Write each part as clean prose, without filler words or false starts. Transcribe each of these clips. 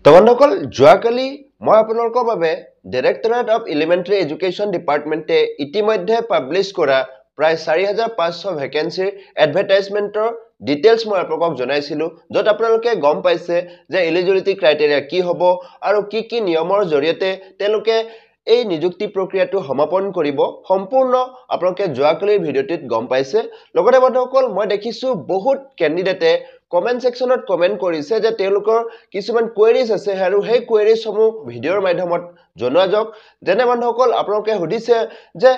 তো বন্ধুসকল যোৱাকালি মই আপোনালোকৰ বাবে ডাইৰেক্টৰেট অফ এলিমেণ্টাৰী এডুকেশ্যন ডিপাৰ্টমেণ্টে ইতিমধ্যে পাব্লিছ কৰা প্ৰায় 4500 ভেকেন্সিৰ এডভাৰটাইজমেণ্টৰ ডিটেইলছ মই আপোনালোকক জনাইছিলো যত আপোনালোকে গম পাইছে যে এলিজিবিলিটি ক্ৰাইটেৰিয়া কি হ'ব আৰু কি নিয়মৰ জৰিয়তে তেওঁলোকে এই নিযুক্তি প্ৰক্ৰিয়াটো সমাপন কৰিব সম্পূৰ্ণ আপোনালোকে যোৱাকালিৰ ভিডিঅ'টিত গম পাইছে লগতে বন্ধুসকল মই দেখিছো বহুত ক্যান্ডিডেটে কমেন্ট সেকশনত কমেন্ট কৰিছে যে তেওঁলোকৰ কিছুমান কোৱেৰিজ আছে আৰু সেই কোৱেৰিজ সমূহ ভিডিঅ'ৰ মাধ্যমত জনোৱা যাওক যেনে বন্ধুসকল আপোনালোকে সুধিছে যে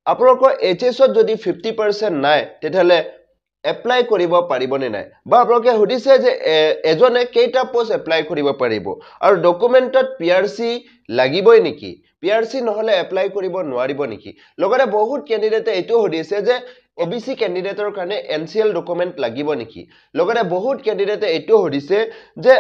আপোনালোকৰ এইচএছত যদি 50% নাই তেতিয়াহলে এপ্লাই কৰিব পাৰিবনে নাই বা আপোনালোকে সুধিছে যে এজনে কেইটা পোষ্ট এপ্লাই কৰিব পাৰিব আৰু ডকুমেন্টত পিআৰসি লাগিবই নেকি পিআৰসি নহলে এপ্লাই কৰিব নোৱাৰিব নেকি লগতে বহুত ক্যান্ডিডেটে এটো সুধিছে যে ওবিসি ক্যান্ডিডেটৰ কাৰণে এনসিএল ডকুমেন্ট লাগিব নেকি লগতে বহুত ক্যান্ডিডেটে এটো সুধিছে যে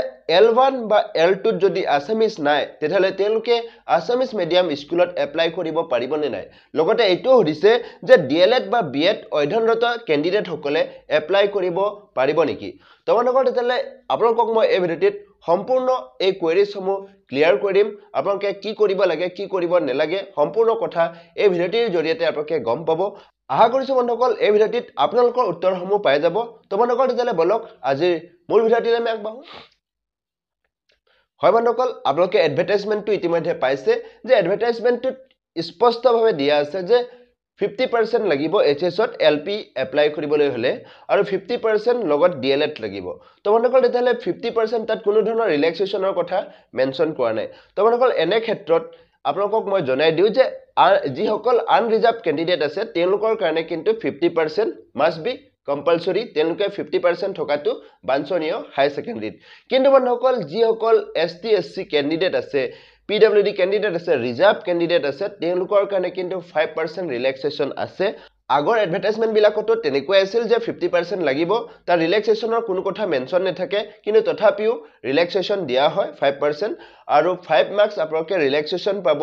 L1 বা L2 যদি আসামিজ নাই তেতিয়াহলে তেওঁলোকে আসামিজ মিডিয়াম স্কুলত এপ্লাই কৰিব পাৰিবনে নাই লগতে এটো সুধিছে যে ডিএলএড বা বিএড অধ্যয়নৰত ক্যান্ডিডেট সকলে এপ্লাই কৰিব পাৰিব নেকি তো বন্ধুসকল তেতিয়ালে আপোনালোকক মই এই ভিডিঅ'টিত সম্পূৰ্ণ এই কোৱেৰিজ সমূহ ক্লিয়াৰ কৰিম আপোনালোকে কি কৰিব লাগে কি কৰিব নালাগে সম্পূৰ্ণ কথা এই ভিডিঅ'টিৰ জৰিয়তে আপোনালোকে গম পাব আশা কৰিছো বন্ধুসকল এই ভিডিঅ'টিত আপোনালোকৰ উত্তৰসমূহ পাই যাব তো বন্ধুসকল তেতিয়ালে বলক আজি মূল ভিডিঅ'টিলৈ আমি আগবাঢ়ো হয় বন্ধুসকল আপোনালোকে এডভাৰটাইজমেন্টটো ইতিমধ্যে পাইছে যে এডভাৰটাইজমেন্টটোত স্পষ্টভাৱে দিয়া আছে যে 50% লাগিব এইচএছত এলপি এপ্লাই কৰিবলৈ হলে আৰু 50% লগত ডিএলএড লাগিব তো বন্ধুসকল তেতিয়ালে 50% তাত কোনো ধৰণৰ ৰিলেক্সেশনৰ কথা মেনশন কৰা নাই তো বন্ধুসকল এনে ক্ষেত্ৰত আপোনালোকক মই জনাই দিও যে যি সকল আনৰিজাৰ্ভ ক্যান্ডিডেট আছে তেওঁলোকৰ কাৰণে কিন্তু 50% মাষ্ট বি কম্পালসৰি তেওঁলোকে 50% থকাটো বাঞ্ছনীয় হাই সেকেন্ডাৰীত কিন্তু বন্ধুসকল যি সকল এসটি এসসি ক্যান্ডিডেট আছে পিডব্লিউডি ক্যান্ডিডেট আছে ৰিজাৰ্ভ ক্যান্ডিডেট আছে তেওঁলোকৰ কাৰণে কিন্তু 5% ৰিলেক্সেশন আছে আগৰ এডভাৰটাইজমেন্ট বিলাকতো তেনেকৈ আছিল যে 50% লাগিব তাৰ ৰিলেক্সেশনৰ কোনো কথা মেনশন নাথাকে কিন্তু তথাপিও ৰিলেক্সেশন দিয়া হয় 5% আৰু 5 মাৰ্কস আপোনালোকে ৰিলেক্সেশন পাব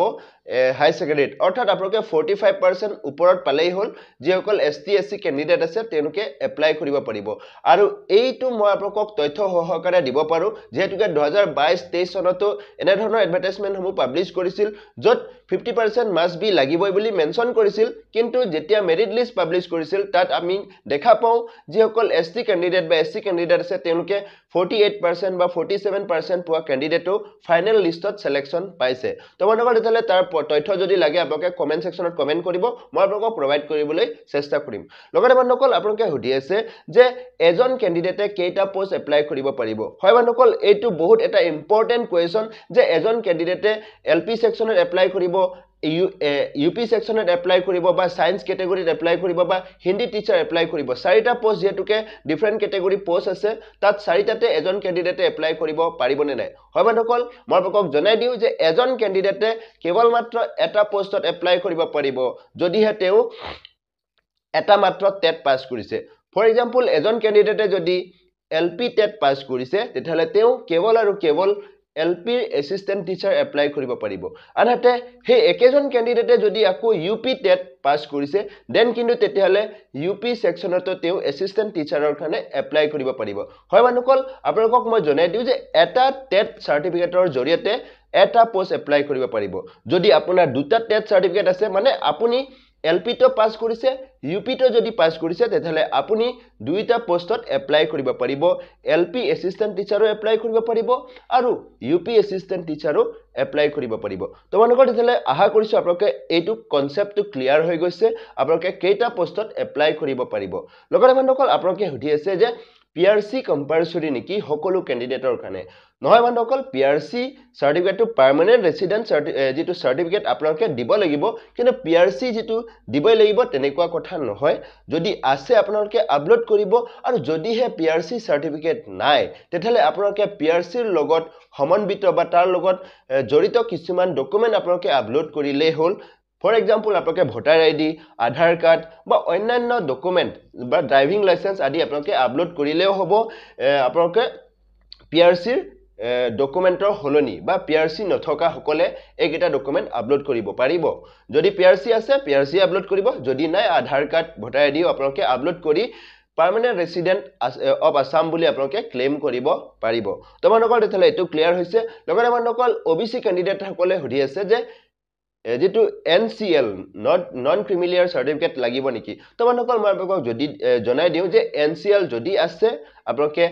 হাই সেকেন্ডাৰীত অৰ্থাৎ আপোনালোকে 45% ওপৰত পালেই হল যিসকল এসটি এসসি ক্যান্ডিডেট আছে তেওঁলোকে এপ্লাই কৰিব পাৰিব আৰু এইটো মই আপোনালোকক তথ্য সহকাৰে দিব পাৰো যেহেতুকে 2022-23 চনতো এনে ধৰণৰ এডভাৰটাইজমেন্ট সমূহ পাব্লিছ কৰিছিল যত 50% মাষ্ট বি লাগিবই বুলি মেনশন কৰিছিল কিন্তু যেতিয়া মেৰিট লিষ্ট পাব্লিছ কৰিছিল তাত আমি দেখা পাও যিসকল এসটি ক্যান্ডিডেট বা এসসি ক্যান্ডিডেট আছে তেওঁলোকে 48% বা 47% পোৱা ক্যান্ডিডেটও ফাইনেল লিষ্টত সিলেকশন পাইছে তো বন্ধুসকল তেতিয়ালে তাৰ তথ্য যদি লাগে আপোনালোকে কমেন্ট সেকশনত কমেন্ট কৰিব মই আপোনালোকক প্ৰভাইড কৰিবলৈ চেষ্টা কৰিম লগতে বন্ধুসকল আপোনালোকে সুধি আছে যে এজন ক্যান্ডিডেটে কেইটা পোষ্ট এপ্লাই কৰিব পাৰিব হয় বন্ধুসকল এইটো বহুত এটা ইম্পৰ্টেন্ট কোৱেশ্চন যে এজন ক্যান্ডিডেটে এলপি সেকশনত এপ্লাই কৰিব ইউপি সেকশনত এপ্লাই কৰিব বা সায়েন্স ক্যাটেগৰীত এপ্লাই কৰিব বা হিন্দী টিচাৰ এপ্লাই কৰিব চাৰিটা পোষ্ট যেতুকে ডিফাৰেন্ট ক্যাটেগৰী পোষ্ট আছে তাত চাৰিটাতে এজন ক্যান্ডিডেটে এপ্লাই কৰিব পাৰিবনে নাই হয় বন্ধুসকল মই আপোনালোকক জনাই দিও যে এজন ক্যান্ডিডেটে কেৱল মাত্ৰ এটা পোষ্টত এপ্লাই কৰিব পাৰিব যদিহে তেওঁ এটা মাত্ৰ টেট পাছ কৰিছে ফৰ এক্সাম্পল এজন ক্যান্ডিডেটে যদি এলপি টেট পাছ কৰিছে তেতিয়াহলে তেওঁ কেৱল আৰু কেৱল এলপি এসিস্টেন্ট টিচাৰ এপ্লাই কৰিব পাৰিব আনহাতে হে একেজন ক্যান্ডিডেটে যদি আকৌ ইউপি টেট পাছ কৰিছে দেন কিন্তু তেতিয়াহলে ইউপি সেকশনতো তেওঁ এসিস্টেন্ট টিচাৰৰ কাৰণে এপ্লাই কৰিব পাৰিব হয় বন্ধুসকল আপোনালোকক মই জনাই দিও যে এটা টেট সাৰ্টিফিকেটৰ জৰিয়তে এটা পোষ্ট এপ্লাই কৰিব পাৰিব যদি আপোনাৰ দুটা টেট সাৰ্টিফিকেট আছে মানে আপুনি এলপি তো পাস কৰিছে ইউপি তো যদি পাস কৰিছে তেতিয়ালে আপুনি দুইটা পোষ্টত এপ্লাই কৰিব পাৰিব এলপি এসিস্টেন্ট টিচাৰো এপ্লাই কৰিব পাৰিব আৰু ইউপি এসিস্টেন্ট টিচাৰো এপ্লাই কৰিব পাৰিব তো বন্ধুসকল তেতিয়ালে আশা কৰিছো আপোনালোকে এইটো কনসেপ্টটো ক্লিয়াৰ হৈ গৈছে আপোনালোকে কেইটা পোষ্টত এপ্লাই কৰিব পাৰিব লগতে বন্ধুসকল আপোনালোকে সুধি আছে যে পিআৰসি কম্পালসৰি নেকি সকলো ক্যান্ডিডেটৰ কাৰণে নহয় বন্ধুসকল পিআৰসি সাৰ্টিফিকেটটো পাৰ্মানেন্ট ৰেসিডেন্ট যেটো সাৰ্টিফিকেট আপোনালোকে দিব লাগিব কিন্তু পিআৰসি যেটো দিবই লাগিব তেনেকুৱা কথা নহয় যদি আছে আপোনালোকে আপলোড কৰিব আৰু যদিহে পিআৰসি সাৰ্টিফিকেট নাই তেতিয়ালে আপোনালোকে পিআৰসিৰ লগত সমন্বিত বা তাৰ লগত জড়িত কিছুমান ডকুমেন্ট আপোনালোকে আপলোড কৰিলে হল ফৰ এক্সাম্পল আপোনালোকে ভোটাৰ আইডি আধাৰ কাৰ্ড বা অন্যান্য ডকুমেন্ট বা ড্ৰাইভিং লাইসেন্স আদি আপোনালোকে আপলোড কৰিলেও হ'ব আপোনালোকে পিআৰসিৰ ডকুমেন্টৰ হলনি বা পিআৰসি নথকা সকলে এইকেইটা ডকুমেন্ট আপলোড কৰিব পাৰিব যদি পিআৰসি আছে পিআৰসি আপলোড কৰিব যদি নাই আধাৰ কাৰ্ড ভোটাৰ আইডিও আপোনালোকে আপলোড কৰি পাৰ্মানেণ্ট ৰেচিডেণ্ট অফ আছাম বুলি আপোনালোকে ক্লেইম কৰিব পাৰিব তোমালোকৰ তেতিয়াহ'লে এইটো ক্লিয়াৰ হৈছে লগতে মানুহসকল OBC কেণ্ডিডেট সকলে সুধি আছে যে যেটো NCL নন ক্ৰিমিলিয়াৰ সাৰ্টিফিকেট লাগিব নেকি তোমালোকৰ মই আপোনালোকক যদি জনাই দিও যে NCL যদি আছে আপোনালোকে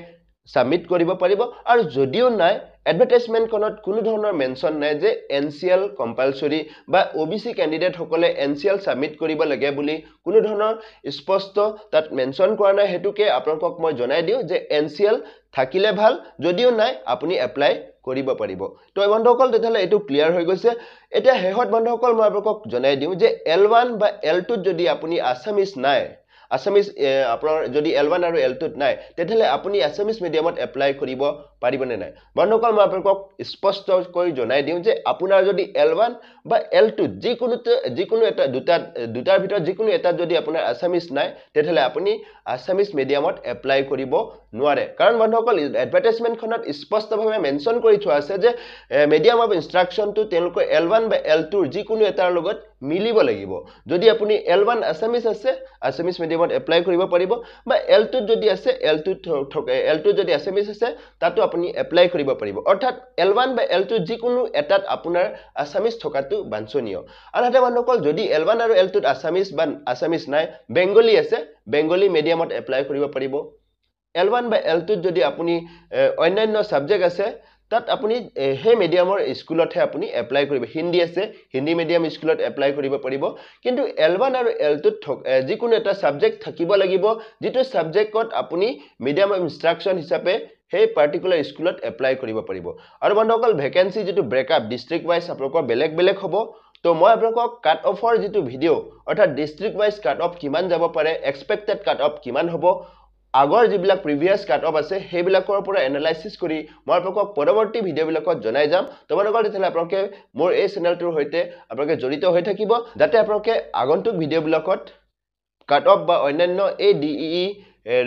সাবমিট কৰিব পাৰিব আৰু যদিও নাই এডভাৰটাইজমেন্ট কোনত কোনো ধৰণৰ মেনশন নাই যে NCL কম্পালসৰি বা OBC ক্যান্ডিডেট সকলে NCL সাবমিট কৰিব লাগে বুলি কোনো ধৰণৰ স্পষ্ট তাত মেনশন কৰা নাই হেতুকে আপোনালোকক মই জনাই দিও যে NCL থাকিলে ভাল যদিও নাই আপুনি এপ্লাই কৰিব পাৰিব তো বন্ধুসকল তেতিয়ালে এটো ক্লিয়াৰ হৈ গৈছে এটা হেহত বন্ধুসকল মই আপোনালোকক জনাই দিও যে L1 বা L2 যদি আপুনি আসামিজ নাই আসামিজ আপোনাৰ যদি L1 আৰু L2 নাই তেতিয়ালে আপুনি আসামিজ মিডিয়ামত এপ্লাই কৰিব পাৰিবনে নাই বন্ধুসকল মই আপোনালোকক স্পষ্ট কৰি জনাই দিও যে আপোনাৰ যদি L1 বা L2 যিকোনো এটা দুটাৰ ভিতৰত যিকোনো এটা যদি আপোনাৰ আসামিজ নাই তেতিয়ালে আপুনি আসামিজ মিডিয়ামত এপ্লাই কৰিব নোৱাৰে কাৰণ বন্ধুসকল এডভাৰটাইজমেন্ট খনত স্পষ্টভাৱে মেনশন কৰি থোৱা আছে যে মিডিয়াম অফ ইনষ্ট্ৰাকচন টু তেওঁলোকৰ L1 বা L2 যিকোনো এটাৰ লগত মিলিব লাগিব যদি আপুনি L1 আসামিজ আছে আসামিজ মিডিয়ামত এপ্লাই কৰিব পাৰিব বা L2 যদি আছে L2 যদি আসামিজ আছে তাতো আপুনি এপ্লাই কৰিব পাৰিব অৰ্থাৎ L1 বা L2 যিকোনো এটাত আপোনাৰ আসামিজ থকাটো বাঞ্ছনীয় আনহাতে মানুহসকল যদি L1 আৰু L2 আসামিজ বা আসামিজ নাই বেংগলী আছে বেংগলী মিডিয়ামত এপ্লাই কৰিব পাৰিব L1 বা L2 যদি আপুনি অন্যান্য সাবজেক্ট আছে তাত আপুনি হে মিডিয়ামৰ স্কুলতহে আপুনি এপ্লাই কৰিব হিন্দী আছে হিন্দী মিডিয়াম স্কুলত এপ্লাই কৰিব পাৰিব কিন্তু L1 আৰু L2 যিকোনো এটা সাবজেক্ট থাকিব লাগিব যেটো সাবজেক্টত আপুনি মিডিয়াম অফ ইনষ্ট্ৰাকচন হিচাপে হে পাৰ্টিকুলাৰ স্কুলত এপ্লাই কৰিব পাৰিব আৰু বন্ধুসকল ভ্যাকেন্সি যেটো ব্ৰেকআপ ডিস্ট্ৰিক্ট ওয়াইজ আপোনালোকৰ বেলেগ হ'ব তো মই আপোনালোকক কাট অফৰ যেটো ভিডিও অৰ্থাৎ ডিস্ট্ৰিক্ট ওয়াইজ কাট অফ কিমান যাব পাৰে এক্সপেক্টেড কাট অফ কিমান হ'ব আগৰ যিবিলাক প্ৰিভিয়াস কাট অফ আছে হেবিলাকৰ পৰা এনালাইসিস কৰি মই আপোনালোকক পৰৱৰ্তী ভিডিওবিলাকত জনাই যাম তোমালোকৰ তেতিয়ালে আপোনালোকে মোৰ এই চেনেলটোৰ হৈতে আপোনালোকে জড়িত হৈ থাকিব যাতে আপোনালোকে আগন্তুক ভিডিওবিলাকত কাট অফ বা অন্যান্য ADEE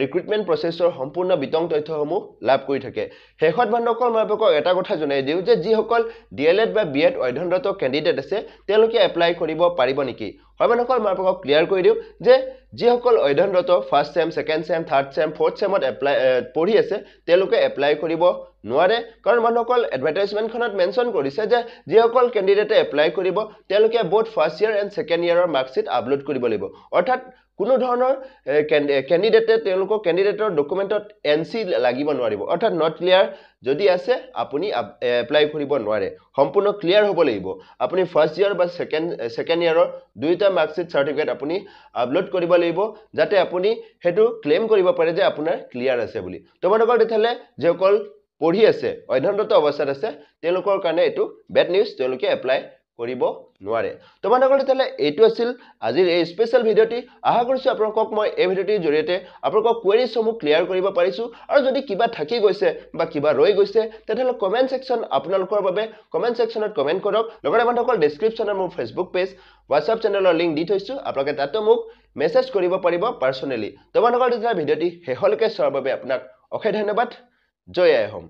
ৰিক্ৰুটমেন্ট প্ৰসেছৰ সম্পূৰ্ণ বিতং তথ্যসমূহ লাভ কৰি থাকে হেখত বন্ধুসকল মই আপোনালোকক এটা কথা জনাই দিও যে যিসকল DLED বা BEd অধ্যয়নৰত কেণ্ডিডেট আছে তেওঁলোকে এপ্লাই কৰিব পাৰিব নেকি হয় বন্ধুসকল মই আপোনালোকক ক্লিয়াৰ কৰি দিও যে যিসকল অধ্যয়নৰত first sem second sem third sem fourth সেমত এপ্লাই পঢ়ি আছে তেওঁলোকে এপ্লাই কৰিব নোৱাৰে কাৰণ বন্ধুসকল এডভাৰটাইজমেন্ট খনত মেনশন কৰিছে যে যিসকল কেণ্ডিডেটে এপ্লাই কৰিব তেওঁলোকে both first year and second ইয়াৰৰ মাৰ্কশিট আপলোড কৰিব লাগিব অৰ্থাৎ কোনো ধৰণৰ কেণ্ডিডেটে তেওঁলোকৰ কেণ্ডিডেটৰ ডকুমেন্টত NC লাগিব নোৱাৰিব অৰ্থাৎ নট ক্লিয়াৰ যদি আছে আপুনি এপ্লাই কৰিব নোৱাৰে সম্পূৰ্ণ ক্লিয়াৰ হ'ব লাগিব আপুনি ফাৰ্স্ট ইয়াৰ বা সেকেন্ড ইয়াৰৰ দুইটা মাৰ্কশিট সাৰ্টিফিকেট আপুনি আপলোড কৰিব লাগিব যাতে আপুনি হেতু ক্লেম কৰিব পাৰে যে আপোনাৰ ক্লিয়াৰ আছে বুলি তোমালোকৰ তেতিয়ালে যেসকল পঢ়ি আছে অধ্যয়নৰত অৱস্থাত আছে তেওঁলোকৰ কাৰণে এটো বেড নিউজ তেওঁলোকে এপ্লাই কৰিব নোৱাৰে তোমালোকৰ তেতিয়ালে এটো আছিল আজিৰ এই স্পেশাল ভিডিওটি আশা কৰিছো আপোনালোকক মই এই ভিডিওটিৰ জৰিয়তে আপোনালোকৰ কোৱেৰিজ সমূহ ক্লিয়াৰ কৰিব পাৰিছো আৰু যদি কিবা থাকি গৈছে বা কিবা ৰৈ গৈছে তেতিয়ালে কমেন্ট সেকশন আপোনালোকৰ বাবে কমেন্ট সেকশনত কমেন্ট কৰক লগতে বন্ধুসকল ডেসক্ৰিপচনত মোৰ ফেসবুক পেজ WhatsApp চেনেলৰ লিংক দি থৈছো আপোনালোকে তাতো মোক মেছেজ কৰিব পাৰিব পাৰ্সনেলি তোমালোকৰ তেতিয়ালে ভিডিওটি হেহলকে চোৱাৰ বাবে আপোনাক অশেষ ধন্যবাদ জয় আই হোম